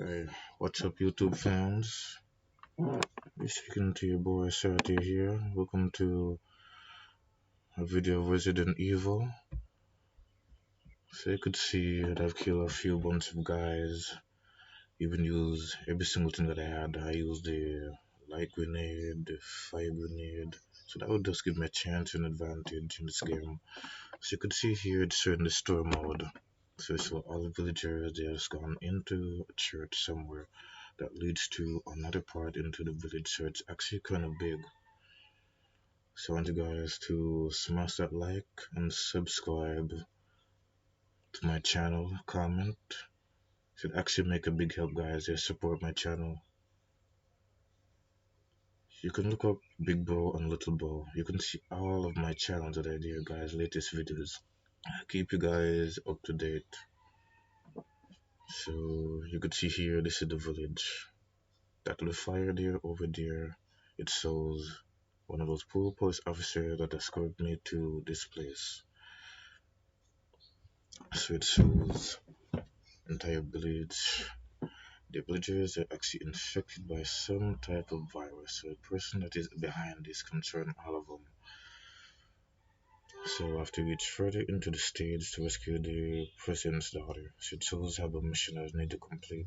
Hey, what's up, YouTube fans? You're speaking to your boy Serty here. Welcome to a video of Resident Evil. So you could see that I've killed a few bunch of guys. Even used every single thing that I had. I used the light grenade, the fire grenade. So that would just give me a chance and advantage in this game. So you could see here it's in the store mode. So it's for all the villagers. They have gone into a church somewhere that leads to another part into the village, so it's actually kind of big. So I want you guys to smash that like and subscribe to my channel, comment. Should actually make a big help, guys. They support my channel. You can look up Big Bro and Little Bro. You can see all of my channels that I do, guys, latest videos. I keep you guys up to date. So you could see here, this is the village. That little fire there, over there, it shows one of those poor police officers that escorted me to this place. So it shows entire village. The villagers are actually infected by some type of virus. So the person that is behind this concern all of them. So after we reach further into the stage to rescue the president's daughter, so it shows have a mission that I need to complete.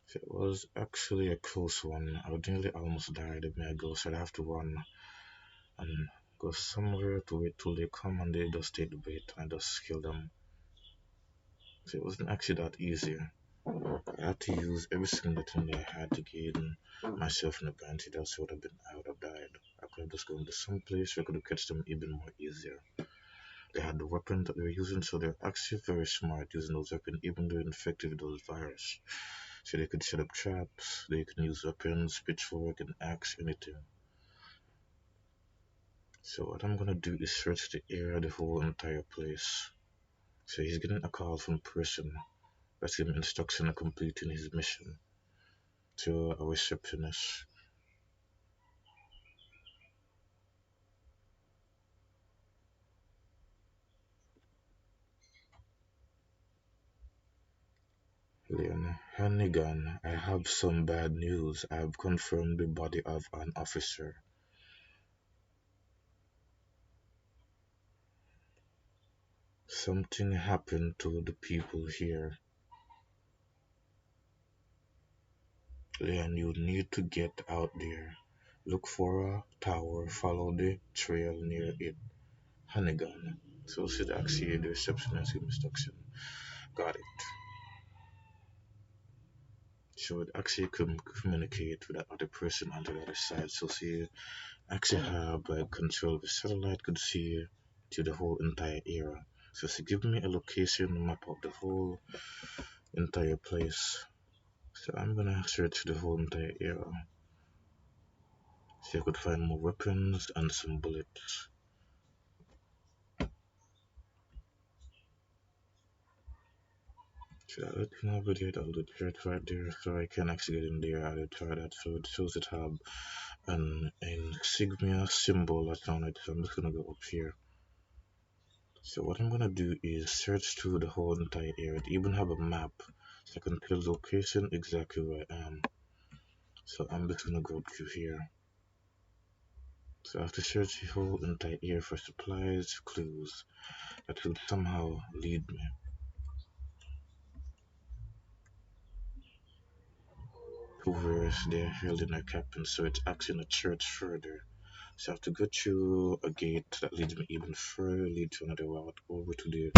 So it was actually a close one. I nearly almost died a minute ago, so I have to run and go somewhere to wait till they come and they just take the bait and just kill them. So it wasn't actually that easy. I had to use every single thing that I had to gain myself an advantage, else I would have been I would have died. I could have just gone to some place where I could have catch them even more easier. They had the weapons that they were using, so they're actually very smart using those weapons, even though infected with those virus. So they could set up traps, they can use weapons, pitchfork and axe, anything. So what I'm gonna do is search the area, the whole entire place. So he's getting a call from person that's giving instruction on completing his mission to a receptionist. Leon Hannigan, I have some bad news. I have confirmed the body of an officer. Something happened to the people here. Leon, you need to get out there. Look for a tower, follow the trail near it. Hannigan. So should actually the receptionist give instruction. Got it. Should actually communicate with that other person on the other side. So she actually have like control of the satellite, could see to the whole entire area. So she give me a location map of the whole entire place. So I'm gonna search the whole entire area. So I could find more weapons and some bullets. So I let him over there, I'll do it right there so I can actually get in there. I'll try that. So it shows it have an insignia symbol that's on it. So I'm just gonna go up here. So what I'm gonna do is search through the whole entire area. They even have a map so I can tell the location exactly where I am. So I'm just gonna go up to here. So I have to search the whole entire area for supplies, clues that will somehow lead me. Hoovers, they're held in a cabin, so it's actually in a church further. So I have to go through a gate that leads me even further, lead to another route over to the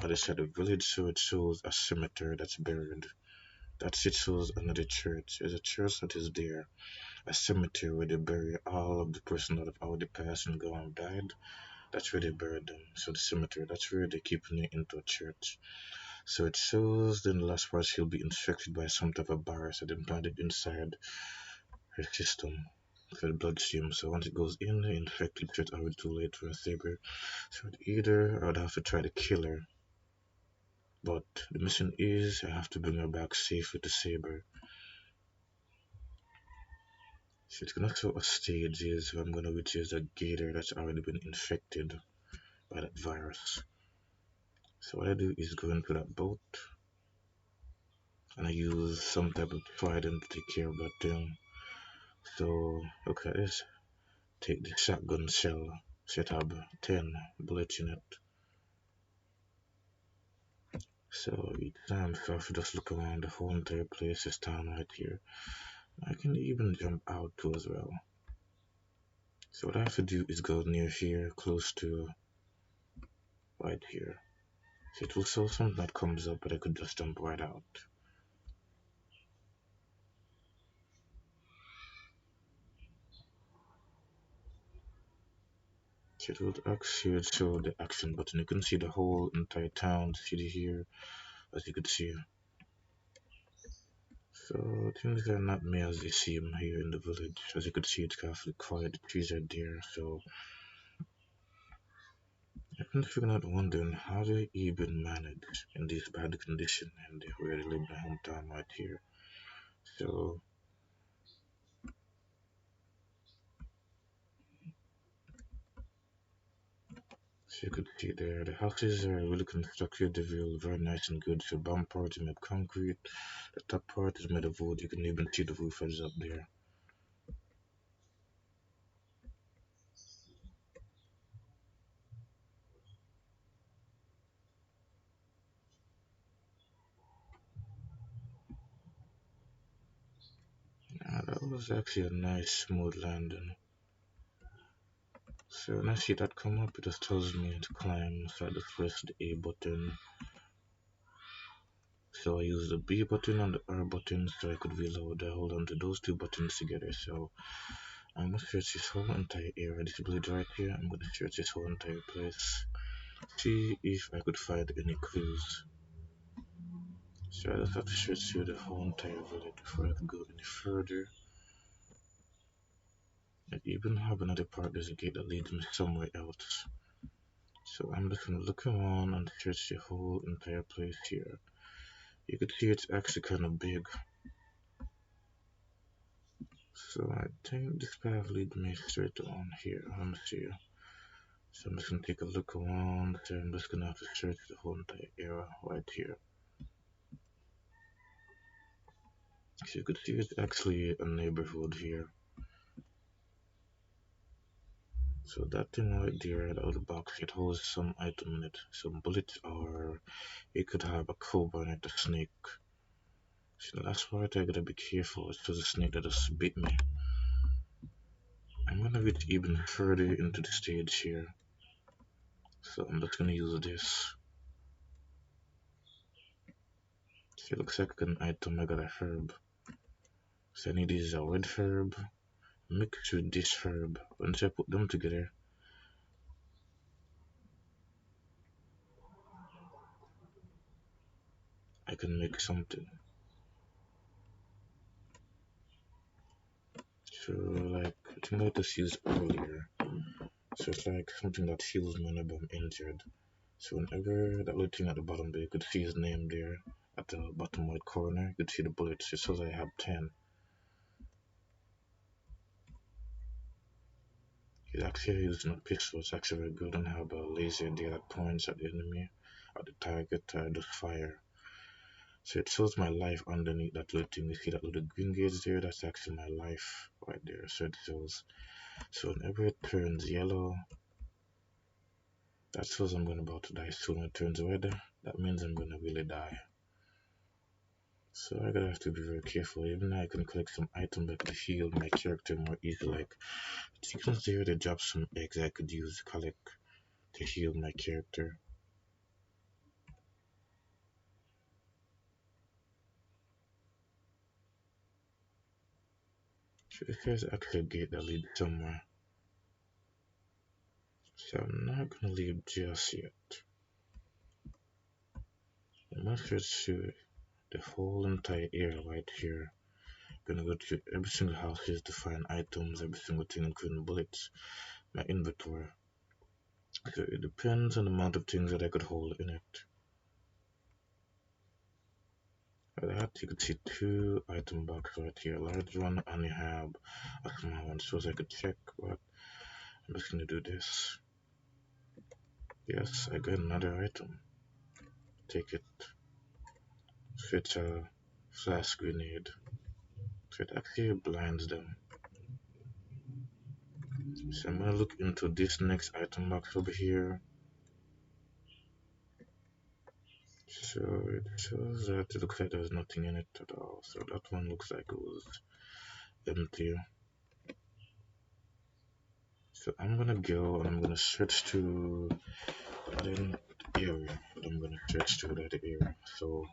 other side of the village. So it shows a cemetery that's buried. That's it shows another church. There's a church that is there. A cemetery where they bury all of the person that have already passed and gone died. That's where they buried them. So the cemetery, that's where they keep it into a church. So it shows then the last part she'll be infected by some type of virus that implanted inside her system for the bloodstream. So once it goes in, the infected it's already too late for a saber. So either I'd have to try to kill her But the mission is I have to bring her back safe with the saber. So it's gonna show a stage is where I'm gonna which is a gator that's already been infected by that virus. So what I do is go into that boat and I use some type of trident to take care of that thing. So look at this. Take the shotgun shell. Should have 10 bullets in it. So each time if I just look around the whole entire place is down right here. I can even jump out too as well. So what I have to do is go near here, close to right here. So it will show something that comes up, but I could just jump right out. So it will actually show the action button. You can see the whole entire town, city here, as you could see. So things are not me as they seem here in the village. As you could see, it's carefully quiet. The trees are there, so I can figure out wondering how they even manage in this bad condition and where they live in my hometown right here. So as you could see there, the houses are really constructed, they feel very nice and good. So bottom part is made of concrete, the top part is made of wood. You can even see the roof is up there. That was actually a nice smooth landing. So when I see that come up, it just tells me to climb. So I just press the A button. So I use the B button and the R button so I could reload. I hold on to those two buttons together. So I'm gonna search this whole entire area. This village right here. I'm gonna search this whole entire place. See if I could find any clues. So I just have to search through the whole entire village before I could go any further. I even have another part, there's a gate that leads me somewhere else. So I'm just gonna look around and search the whole entire place here. You could see it's actually kind of big. So I think this path leads me straight on here. Let me see. So I'm just gonna take a look around. So I'm just gonna have to search the whole entire area right here. So you could see it's actually a neighborhood here. So that thing right there, that little box, it holds some item in it. Some bullets, or it could have a cobra in it, a snake. So that's why I gotta be careful. It's just a snake that just bit me. I'm gonna reach even further into the stage here. So I'm just gonna use this. So it looks like an item. I got a herb. So I need this a red herb mixed with this herb. Once I put them together, I can make something. So like I think I just used earlier. So it's like something that heals me whenever I'm injured. So whenever that little thing at the bottom there, you could see his name there at the bottom right corner. You could see the bullets. It says I have 10. He's actually using a pistol. It's actually very good and have a laser there that points at the enemy, at the target, does fire. So it shows my life underneath that little thing. You see that little green gauge there? That's actually my life right there. So it shows. So whenever it turns yellow, that shows I'm going about to die soon. When it turns red, that means I'm going to really die. So I gotta have to be very careful. Even though I can collect some items that could heal my character more easily, like chickens there, they drop some eggs I could use to collect to heal my character. So if there's actually a gate that leads somewhere, so I'm not gonna leave just yet. I must search through the whole entire area right here. I'm gonna go to every single house here to find items, every single thing including bullets, my inventory. So it depends on the amount of things that I could hold in it. That you could see two item box right here, a large one and you have a small one, so as I could check, but I'm just gonna do this. Yes, I got another item. Take it. Fits a flash grenade. So it actually blinds them. So I'm gonna look into this next item box over here. So it shows that it looks like there's nothing in it at all. So that one looks like it was empty. So I'm gonna go and I'm gonna switch to that area. I'm gonna switch to that area. So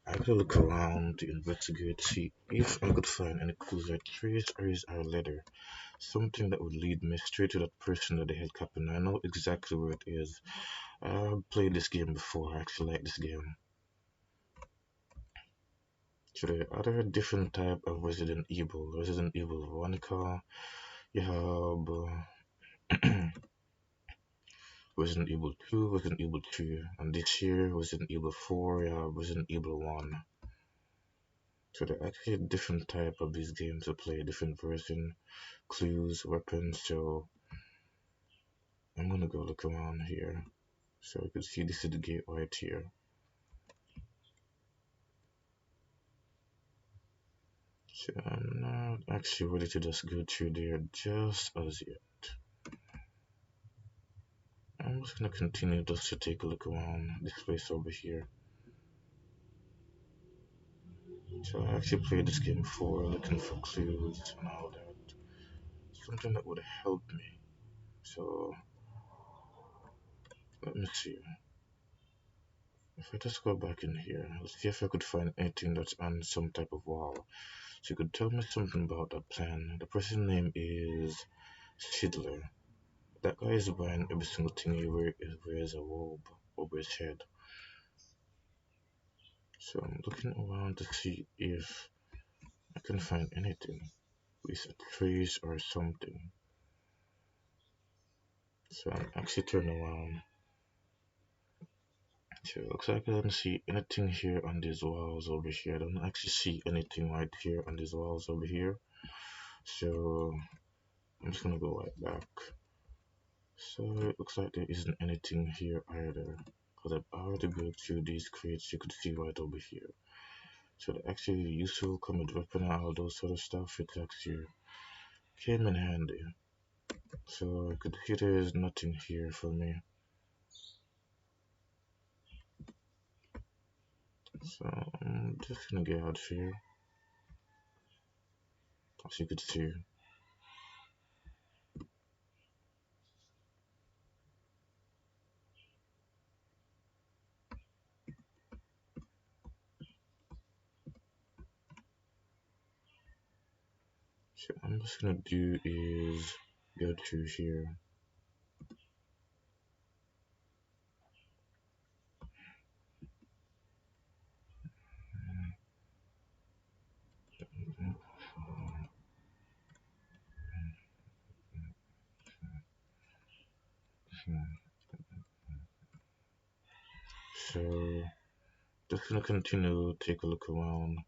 I could look around to investigate, see if I could find any clues like trace or letter. Something that would lead me straight to that person that they had captured. And I know exactly where it is. I've played this game before. I actually like this game. So there are other different type of Resident Evil. Resident Evil Veronica. You have Resident Evil 2, Resident Evil 2, and this year Resident Evil 4, you have Resident Evil 1. So there are actually different type of these games to play, different version, clues, weapons. So I'm gonna go look around here. So you can see this is the gate right here. So I'm not actually ready to just go through there just as yet. I'm just gonna continue just to take a look around this place over here. So I actually played this game before, looking for clues and all that. Something that would help me. So let me see. If I just go back in here, let's see if I could find anything that's on some type of wall. So you could tell me something about that plan. The person's name is Schindler. That guy is wearing every single thing he wears a robe over his head. So I'm looking around to see if I can find anything with a trace or something. So I'm actually turning around. So it looks like I don't see anything here on these walls over here. I don't actually see anything right here on these walls over here. So I'm just gonna go right back. So it looks like there isn't anything here either. Because I've already go through these crates you could see right over here. So the actually useful common weapon and all those sort of stuff, it actually came in handy. So I could see there is nothing here for me. So I'm just gonna get out here. As you could see. So I'm just gonna do is go through here. So just gonna continue take a look around.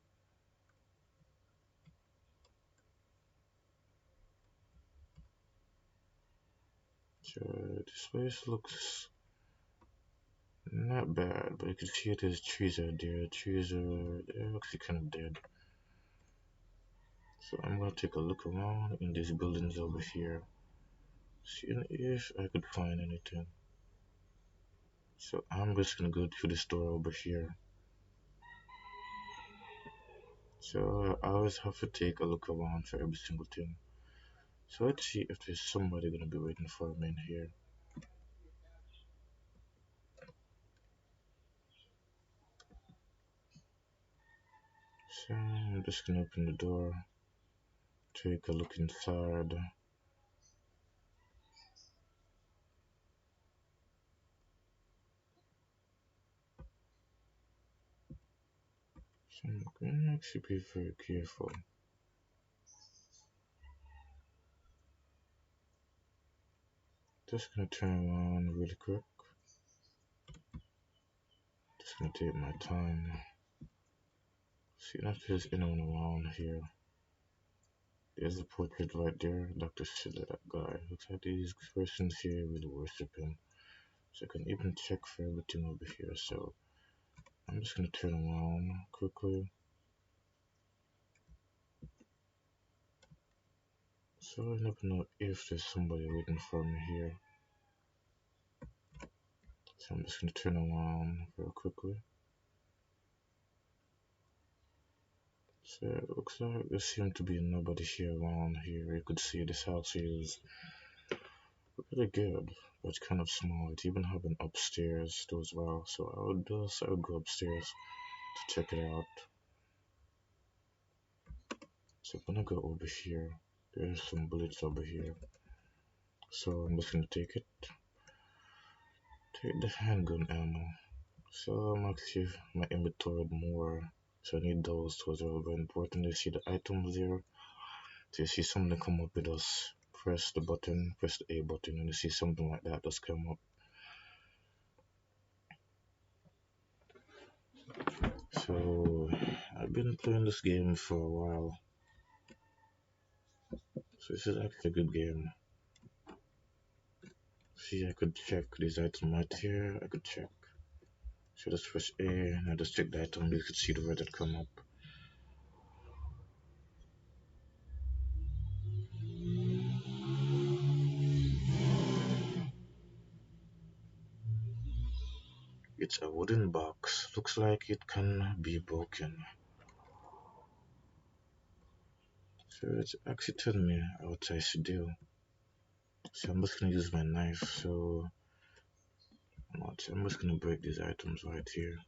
So this place looks not bad, but you can see there's trees out there. Trees are they're actually kind of dead. So I'm gonna take a look around in these buildings over here, seeing if I could find anything. So I'm just gonna go to the store over here. So I always have to take a look around for every single thing. So let's see if there's somebody gonna be waiting for me in here. So I'm just gonna open the door, take a look inside. So I'm gonna actually be very careful. Just gonna turn around really quick. Just gonna take my time. See if there's anyone around here. There's a portrait right there. Dr. Schiller, that guy. Looks like these persons here really worship him. So I can even check for everything over here. So I'm just gonna turn around quickly. So I never know if there's somebody waiting for me here. So I'm just gonna turn around real quickly. So it looks like there seems to be nobody here around here. You could see this house is pretty good, but it's kind of small. It even have an upstairs too as well. So I would go upstairs to check it out. So I'm gonna go over here. There's some bullets over here. So I'm just gonna take it. Take the handgun ammo. So I'm actually my inventory more. So I need those too as well. Very important. You see the items there. So you see something come up with us. Press the button, press the A button, and you see something like that just come up. So I've been playing this game for a while. So this is actually a good game. See, I could check these items right here. I could check. So just press A and I just check the item. You could see the red that come up. It's a wooden box. Looks like it can be broken. So it's actually telling me what I should do. So I'm just gonna use my knife. So I'm just gonna break these items right here.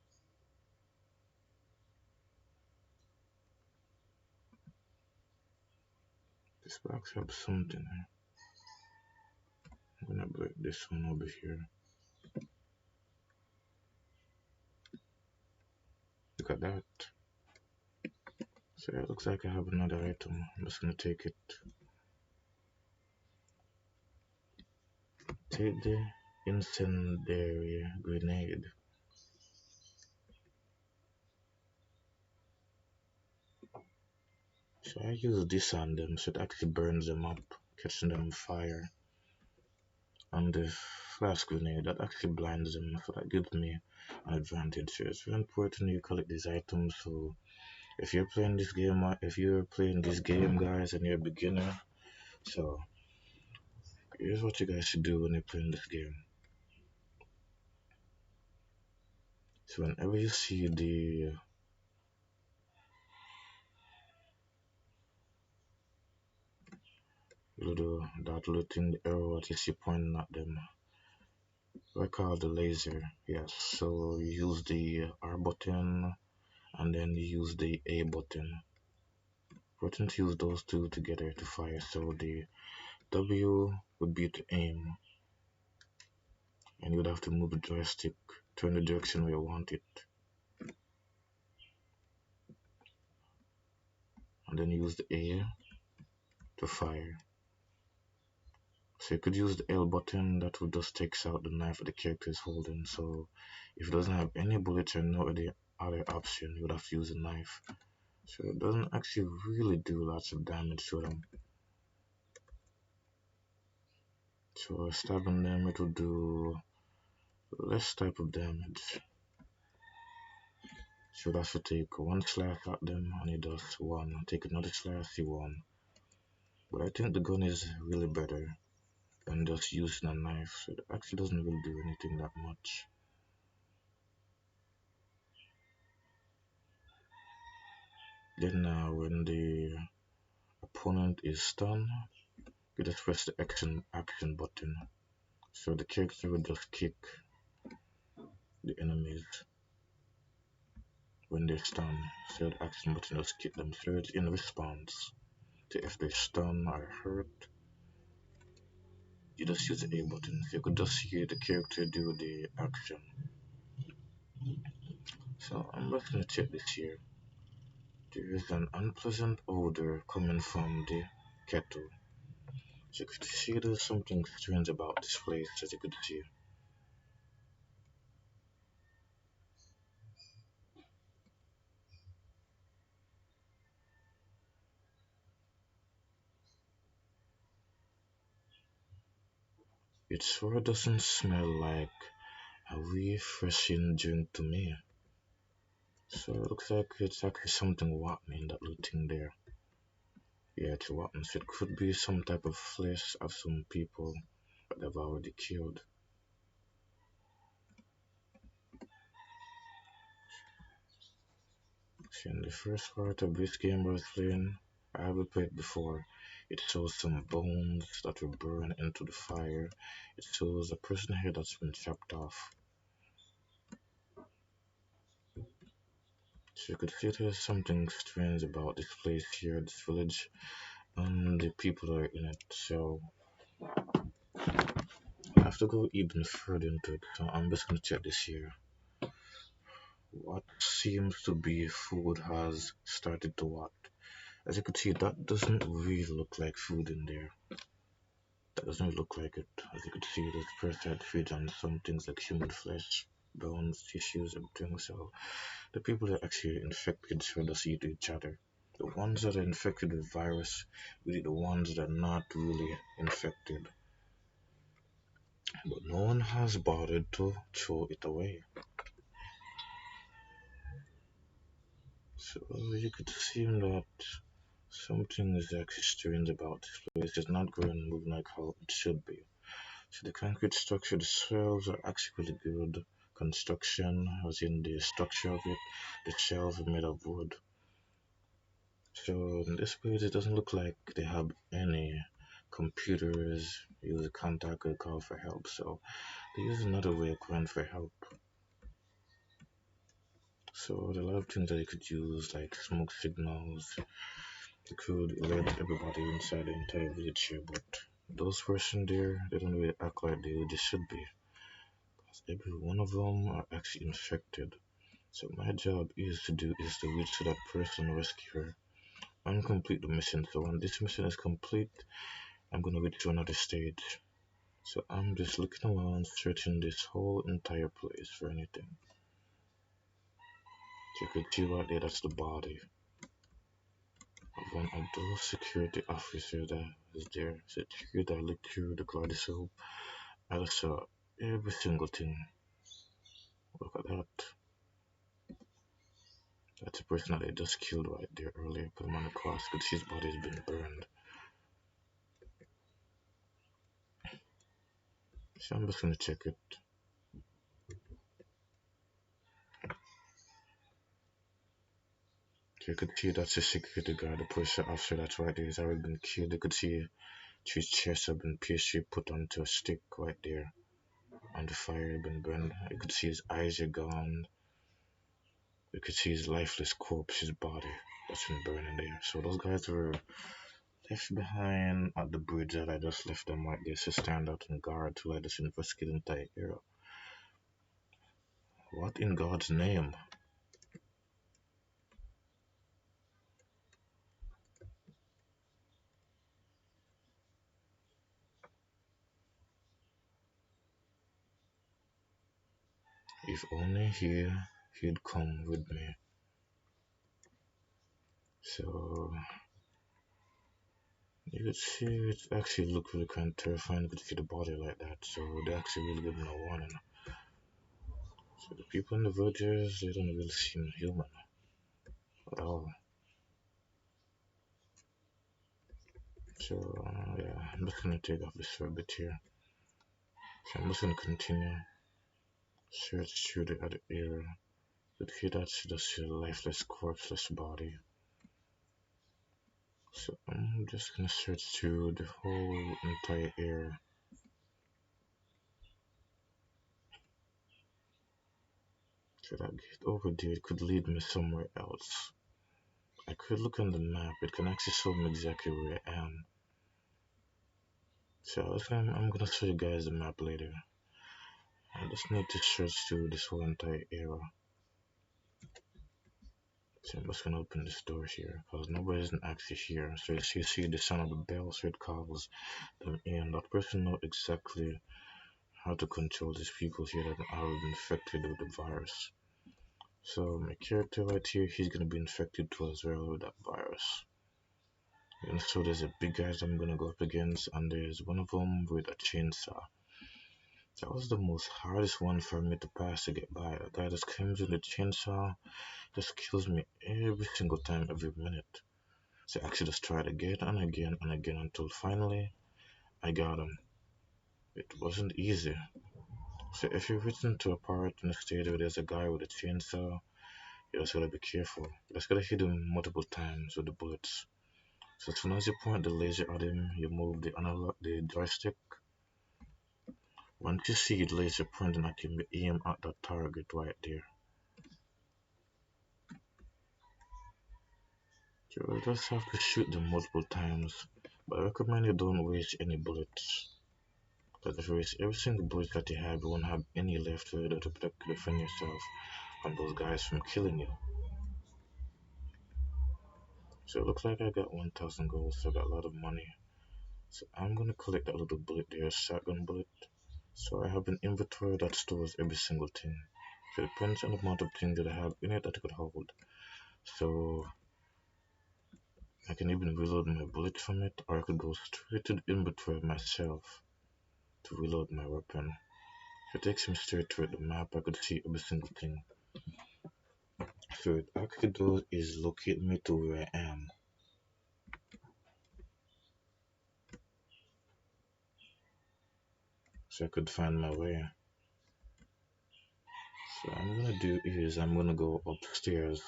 This box has something. I'm gonna break this one over here. Look at that. So it looks like I have another item. I'm just gonna take it. Take the incendiary grenade. So I use this on them so it actually burns them up, catching them on fire. And the flash grenade that actually blinds them, so that gives me an advantage. So it's very important you collect these items. So if you're playing this game, guys, and you're a beginner, so here's what you guys should do when you're playing this game. So whenever you see the little thing, the arrow what you see pointing at them, I call the laser. Yes. So you use the R button and then you use the A button. Important to use those two together to fire. So the W would be to aim, and you would have to move the joystick, turn the direction where you want it, and then use the A to fire. So you could use the L button, that would just takes out the knife that the character is holding. So if it doesn't have any bullets or no other option, you would have to use a knife. So it doesn't actually really do lots of damage to them. So stabbing them, it will do less type of damage. So that's to take one slash at them and it does one. Take another slash, you one. But I think the gun is really better than just using a knife. So it actually doesn't really do anything that much. Then when the opponent is stunned, you just press the action button. So the character will just kick the enemies when they're stunned. So the action button just kick them. So it's in response to if they're stunned or hurt. You just use the A button. So you could just hear the character do the action. So I'm just gonna check this here. There is an unpleasant odor coming from the kettle. So you could see there's something strange about this place, as you could see. It sure doesn't smell like a refreshing drink to me. So it looks like it's actually something rotten in that little thing there. Yeah, it's rotten. So it could be some type of flesh of some people that they've already killed. So in the first part of this game I was playing, I have played before. It shows some bones that were burned into the fire. It shows a person here that's been chopped off. So you could see there's something strange about this place here, this village, and the people that are in it. So I have to go even further into it. So I'm just gonna check this here. What seems to be food has started to rot. As you can see, that doesn't really look like food in there. That doesn't look like it. As you can see, this person had feeds on some things like human flesh, bones, tissues, everything. So the people that are actually infected should just eat each other. The ones that are infected with virus will eat the ones that are not really infected. But no one has bothered to throw it away. So you could assume that something is actually strange about this place. It's not going to move like how it should be. So the concrete structure, the shells are actually really good construction, as in the structure of it. The shells are made of wood. So in this place, it doesn't look like they have any computers. Use a contact or call for help. So they use another way of calling for help. So there are a lot of things that you could use, like smoke signals. You could alert everybody inside the entire village here, but those persons there, they don't really act like they should be. Every one of them are actually infected. So my job is to reach to that person, rescue her, and complete the mission. So when this mission is complete, I'm gonna reach to another stage. So I'm just looking around, searching this whole entire place for anything. So you could see right there, that's the body of one of those security officers that is there. So security, I looked through the cloud soap. I just saw every single thing. Look at that. That's a person that they just killed right there earlier. Put him on the cross. Could see his body's been burned. So I'm just gonna check it. So you could see that's a security guard, the police officer that's right there. He's already been killed. You could see his chest have been pierced, put onto a stick right there. On the fire, been burned. You could see his eyes are gone. You could see his lifeless corpse, his body that's been burning there. So those guys were left behind at the bridge that I just left them right there to stand out and guard to let us investigate the entire area. What in God's name? If only he'd come with me. So you could see it actually looked really kind of terrifying. You could see the body like that. So they actually really giving no warning. So the people in the villages, they don't really seem human at all. So yeah, I'm just gonna take off this for a bit here. So I'm just gonna continue search through the other area. But here that's just a lifeless, corpseless body. So I'm just gonna search through the whole entire area. So that gate over there could lead me somewhere else. I could look on the map, it can actually show me exactly where I am. So I'm gonna show you guys the map later. I just need to search through this whole entire area. So I'm just gonna open this door here, because nobody's actually here. So as you see the sound of the bell, so it calls them in. That person knows exactly how to control these people here that are infected with the virus. So my character right here, he's gonna be infected too as well with that virus. And so there's a big guys I'm gonna go up against, and there's one of them with a chainsaw. That was the most hardest one for me to pass to get by. A guy just comes with a chainsaw, just kills me every single time, every minute. So I actually just tried again and again and again until finally I got him. It wasn't easy. So if you're reaching to a part in the stage where there's a guy with a chainsaw, you just gotta be careful. You just gotta hit him multiple times with the bullets. So as soon as you point the laser at him, you move the joystick. Once you see the laser pointing at him, you aim at that target right there. You just have to shoot them multiple times. But I recommend you don't waste any bullets. Because if you waste every single bullet that you have, you won't have any left to protect defend yourself from those guys from killing you. So it looks like I got 1,000 gold, so I got a lot of money. So I'm gonna collect that little bullet there, shotgun bullet. So I have an inventory that stores every single thing. So it depends on the amount of things that I have in it that it could hold. So I can even reload my bullet from it, or I could go straight to the inventory myself to reload my weapon. If it takes me straight to the map, I could see every single thing. So what I could do is locate me to where I am. So I could find my way. So what I'm gonna do is I'm gonna go upstairs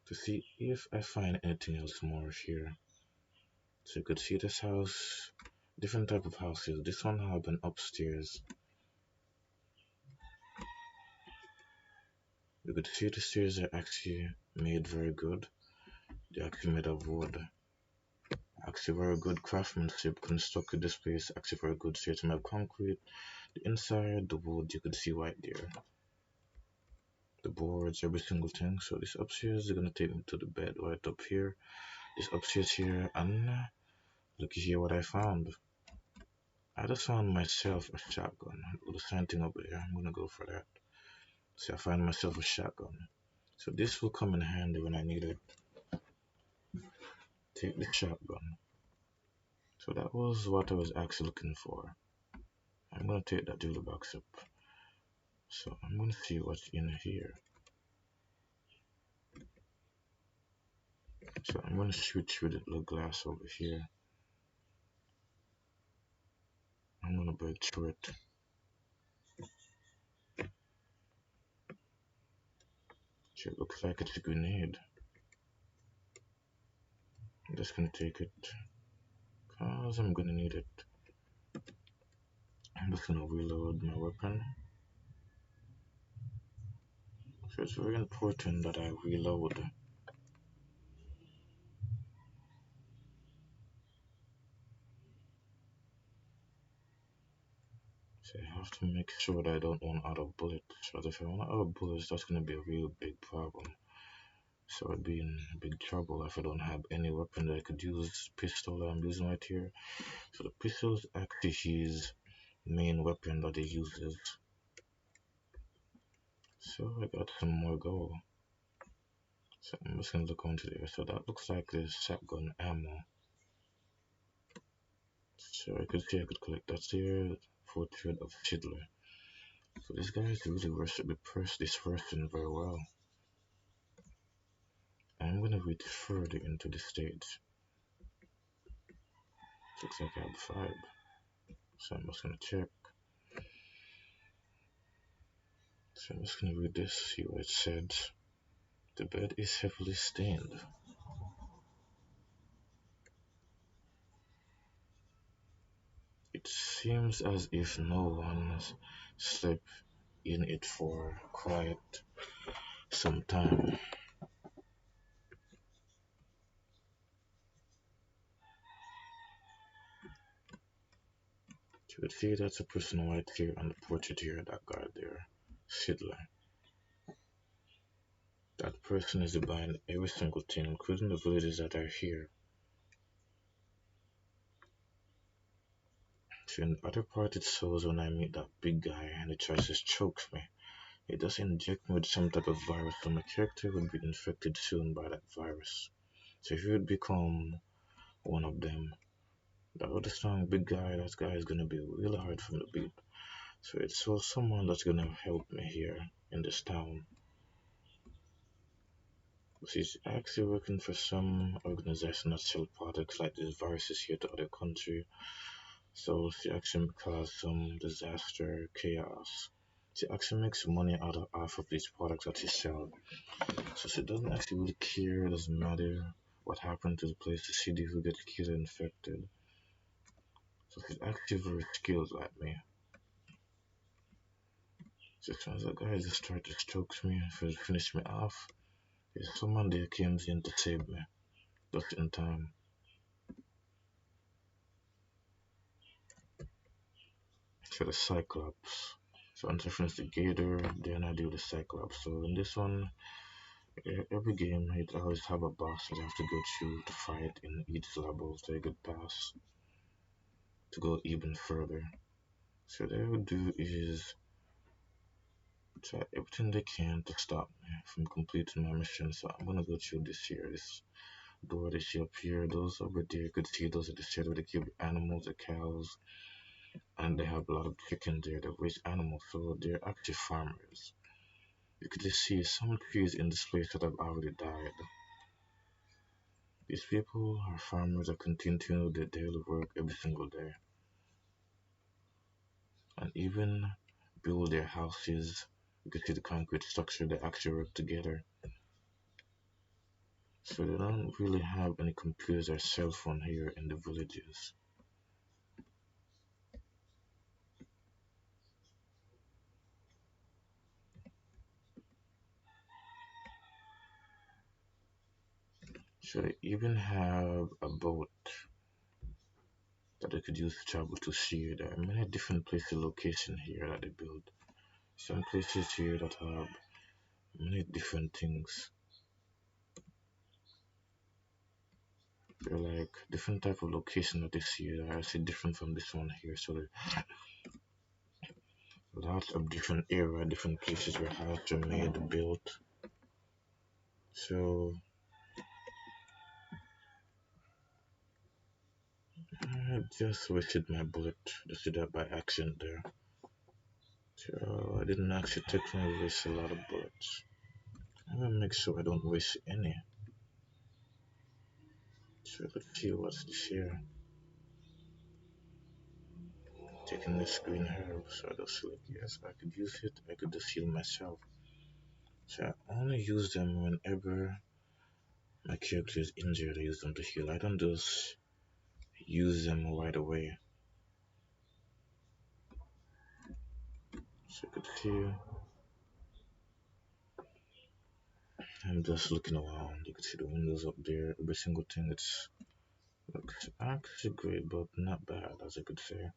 to see if I find anything else more here. So you could see this house, different type of houses. This one have an upstairs. You could see the stairs are actually made very good. They're actually made of wood. Actually very good craftsmanship constructed this place. Actually very good stairs made of concrete. The inside, the wood, you could see right there. The boards, every single thing. So this upstairs is gonna take me to the bed right up here. This upstairs here, and look here what I found. I just found myself a shotgun. The same thing over there. I'm gonna go for that. So I find myself a shotgun. So this will come in handy when I need it. Take the shotgun. So that was what I was actually looking for. I'm gonna take that jewelry box up. So I'm gonna see what's in here. So I'm gonna shoot through the little glass over here. I'm gonna break through it. So it looks like it's a grenade. I'm just gonna take it because I'm gonna need it. I'm just gonna reload my weapon. So it's very important that I reload. So I have to make sure that I don't run out of bullets. Because if I run out of bullets, that's gonna be a real big problem. So I'd be in big trouble if I don't have any weapon that I could use. Pistol that I'm using right here. So the pistol is actually his main weapon that he uses. So I got some more gold. So I'm just gonna look onto there. So that looks like the shotgun ammo. So I could see I could collect that there. Portrait of Schindler. So this guy is really versed this person very well. I'm gonna read further into the stage. Looks like I have 5. So I'm just gonna check. So I'm just gonna read this, see what it said. The bed is heavily stained. It seems as if no one slept in it for quite some time. You could see that's a person right here on the portrait here, that guy there, Schindler. That person is behind every single thing, including the villagers that are here. So in the other part it shows when I meet that big guy and he tries to choke me. It does inject me with some type of virus, so my character would be infected soon by that virus. So if you would become one of them, That other strong big guy, that guy is gonna be really hard from the beat. So it's so someone that's gonna help me here in this town. She's actually working for some organization that sell products like these viruses here to other country. So she actually caused some disaster, chaos. She actually makes money out of half of these products that she sells. So she doesn't actually really care, it doesn't matter what happened to the place, the city who gets killed or infected. So she's actually very skilled like me. So as the guy just tried to choke me, finish me off. There's someone there came in to save me, just in time. So the cyclops. So until I finish the gator, then I do the cyclops. So in this one, every game it always have a boss that I have to go through to fight in each level so I could pass to go even further. So what I would do is try everything they can to stop me from completing my mission. So I'm gonna go through this here. This door they see up here, those over there you could see those are the shed where they keep animals, the cows, and they have a lot of chickens there that raise animals, so they're actually farmers. You could just see some trees in this place that have already died. These people are farmers that continue their daily work every single day and even build their houses. You can see the concrete structure they actually work together. So they don't really have any computers or cell phone here in the villages. So they even have a boat that they could use to travel to sea. There are many different places location here that they build. Some places here that have many different things. They're like different type of location that they see that are actually different from this one here. So there are lots of different area, different places where houses are made, built. So I just wasted my bullet. Just did that by accident there. So I didn't actually technically waste a lot of bullets. I'm gonna make sure I don't waste any. So let's see what's this here. Taking this green herb, so I just like yes, I could use it. I could just heal myself. So I only use them whenever my character is injured. I use them to heal. I don't just use them right away. So you could see I'm just looking around. You can see the windows up there. Every single thing it's looks actually great, but not bad, as I could say.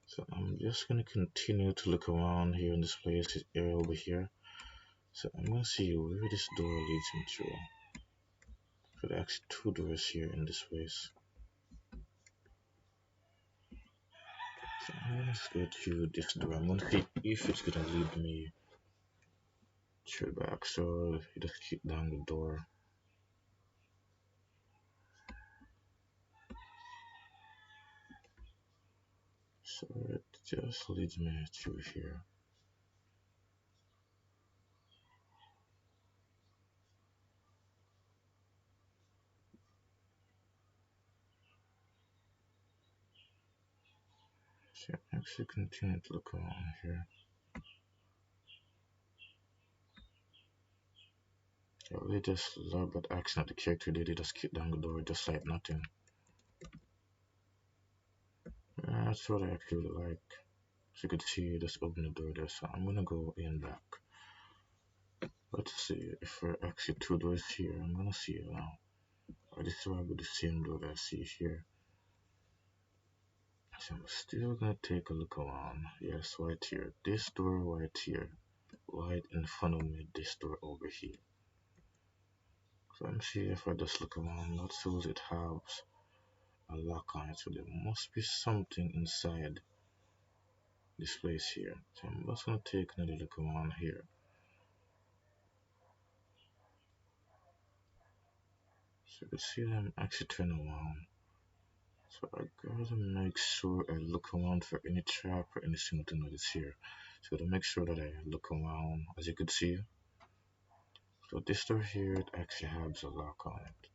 So I'm just gonna continue to look around here in this place, this area over here. So I'm gonna see where this door leads me through. So there are actually two doors here in this place. So I'm gonna just go through this door. I'm gonna see if it's gonna lead me through back. So you just keep down the door. So it just leads me through here. So actually continue to look around here. I really just love that action of the character. They just kick down the door just like nothing. That's what I actually like. So you could see just open the door there. So I'm gonna go in back. Let's see if there are actually two doors here. I'm gonna see it now. Or this will be the same door that I see here. So I'm still gonna take a look around. Yes, right here. This door right here. Right in front of me, this door over here. So let me see if I just look around. Not sure it has a lock on it. So there must be something inside this place here. So I'm just gonna take another look around here. So you can see I'm actually turning around. So I gotta make sure I look around for any trap or any single thing that is here. So to make sure that I look around, as you can see. So this door here, it actually has a lock on it.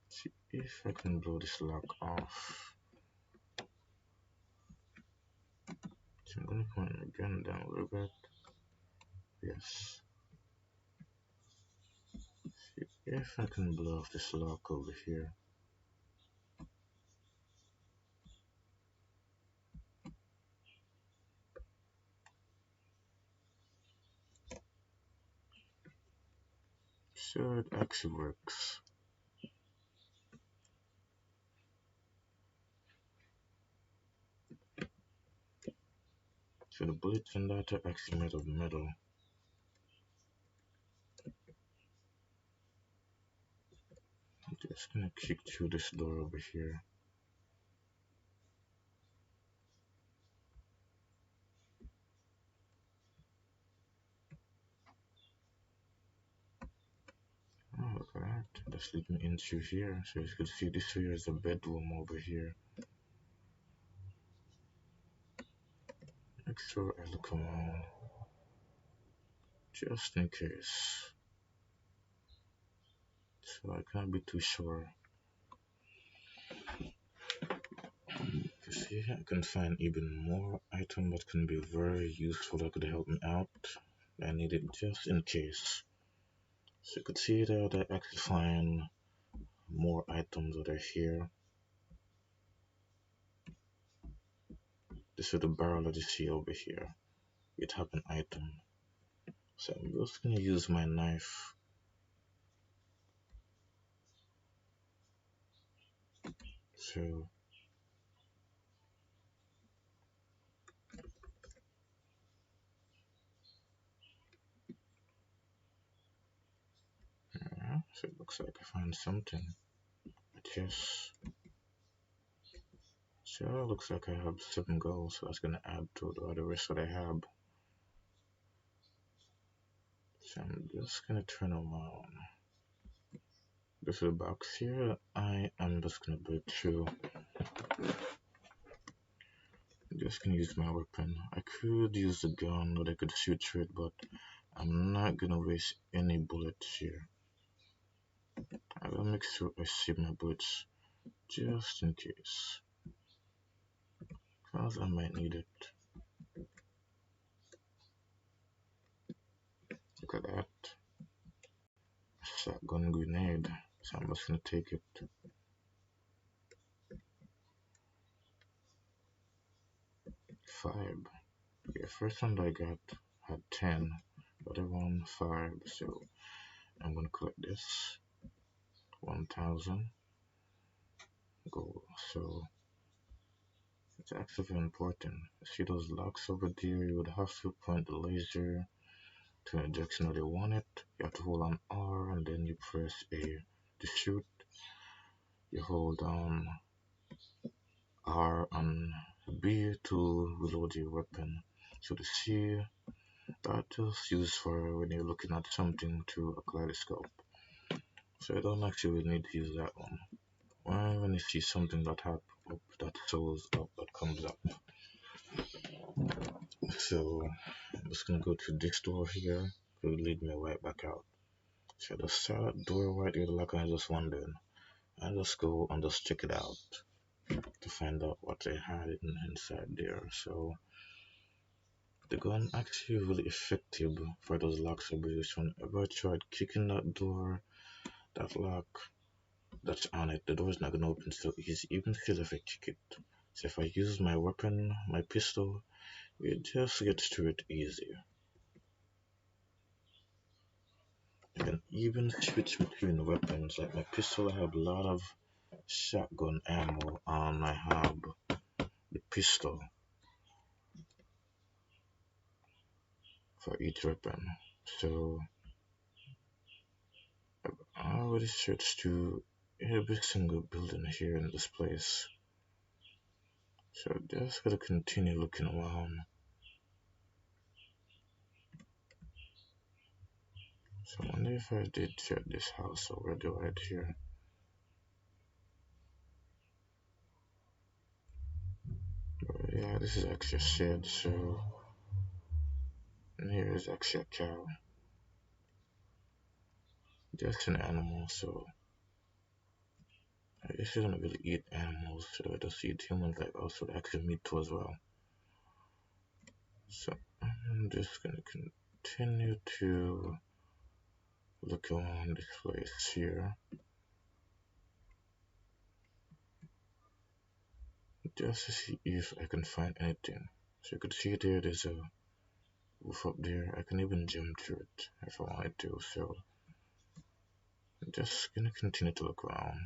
See if I can blow this lock off. So I'm gonna point my gun down a little bit. Yes. See if I can blow off this lock over here. So it actually works. So the bullets in that are actually made of metal. I'm just gonna kick through this door over here. Oh, look at that. That's leading into here. So as you can see, this here is a bedroom over here. Make sure I look around just in case. So I can't be too sure. You see, I can find even more item that can be very useful that could help me out. I need it just in case. So you could see that I actually find more items that are here. This is the barrel that you see over here. It have an item. So I'm just gonna use my knife. So yeah, so it looks like I found something. But yes. So it looks like I have 7 gold, so that's gonna add to the other rest that I have. So I'm just gonna turn around. This is a box here. I am just gonna break through. I'm just gonna use my weapon. I could use the gun or I could shoot through it, but I'm not gonna waste any bullets here. I gotta make sure I save my bullets just in case. Because I might need it. Look at that. Shotgun grenade. So I'm just gonna take it. 5. Okay, first one I got had 10. The other one 5. So I'm gonna collect this. 1000 gold. So it's actually very important. See those locks over there? You would have to point the laser to a direction where you want it. You have to hold on R and then you press A to shoot. You hold down R and B to reload your weapon. So the C that is used for when you're looking at something through a kaleidoscope. So you don't actually need to use that one. When you see something that that shows up, that comes up. So I'm just gonna go to this door here. It will lead me right back out. So the salad door right there, like I just wondered. I just go and just check it out to find out what they had inside there. So the gun actually really effective for those locks operation. Ever tried kicking that door, that lock that's on it, the door is not gonna open so easy, even still if I kick it. So if I use my weapon, my pistol, it just gets through it easier. I can even switch between weapons. Like my pistol, I have a lot of shotgun ammo, and I have the pistol for each weapon. So I already searched to every single building here in this place. So just gotta continue looking around. So I wonder if I did check this house already right here. But yeah, this is actually a shed, so here is actually a cow. Just an animal, so I guess you don't really eat animals, so I just eat humans like also actually meat too as well. So I'm just gonna continue to look around this place here. Just to see if I can find anything. So you could see there's a roof up there. I can even jump through it if I wanted to. So I'm just gonna continue to look around.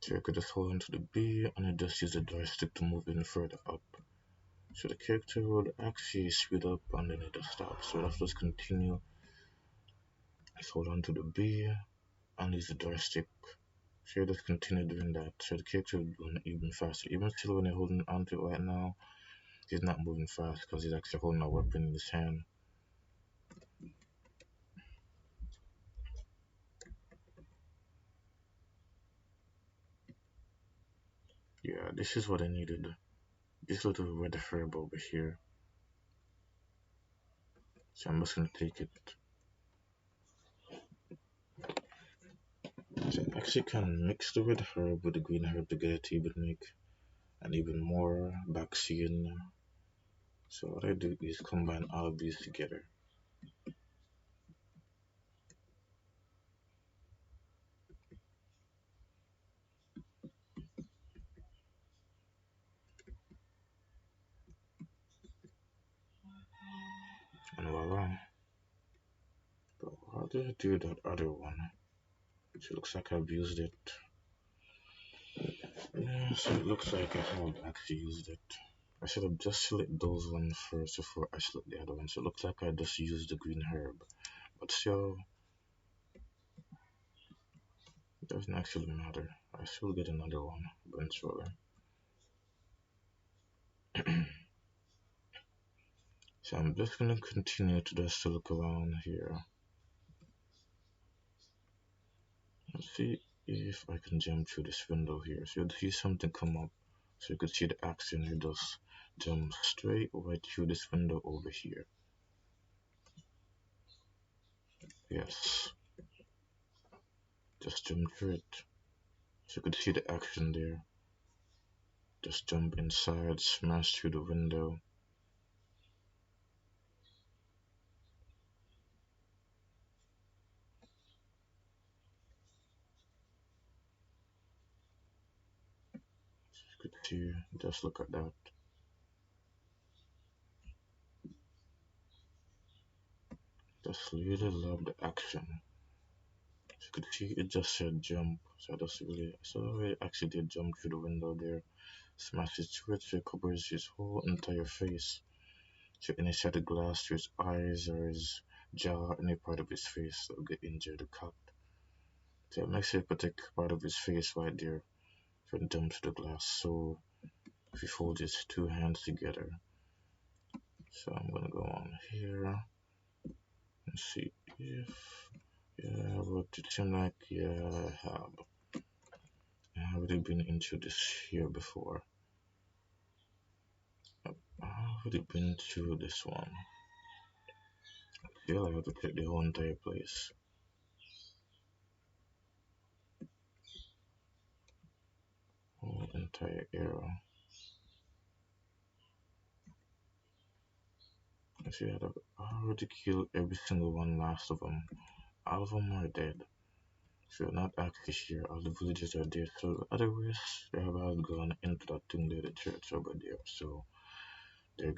So I could just hold onto the B and I just use the joystick to move in further up. So the character would actually speed up and then it just stops. So let's just continue. Just hold on to the B and use the joystick. So you just continue doing that. So the character will go even faster. Even still when you're holding onto it right now, he's not moving fast because he's actually holding a weapon in his hand. Yeah, this is what I needed. This little red herb over here. So I'm just gonna take it. So I actually can mix the red herb with the green herb together to even make an even more vaccine. So what I do is combine all of these together. And voila. But how did I do that other one? So it looks like I've used it. Yeah, so it looks like I have actually used it. I should have just selected those ones first before I select the other one. So it looks like I just used the green herb. But still, it doesn't actually matter. I still get another one eventually. So I'm just gonna continue to just look around here and see if I can jump through this window here. So you'll see something come up. So you could see the action here just jump straight right through this window over here. Yes, just jump through it. So you could see the action there. Just jump inside, smash through the window. You could see, just look at that. Just really love the action. So you could see it just said jump. So I actually did jump through the window there. Smashes through it so it covers his whole entire face. So inside the glass to his eyes or his jaw, any part of his face that will get injured or cut. So it makes it protect part of his face right there from jump to the glass. So if he folds his two hands together. So I'm gonna go on here and see if what it seems like I have. I have already been into this here before. I've already been through this one. Still I have to click the whole entire place. Whole entire area. I see I've already killed every single one last of them. All of them are dead. So not actually here, all the villagers are dead. So otherwise they have all gone into that thing there, the church over there. So they're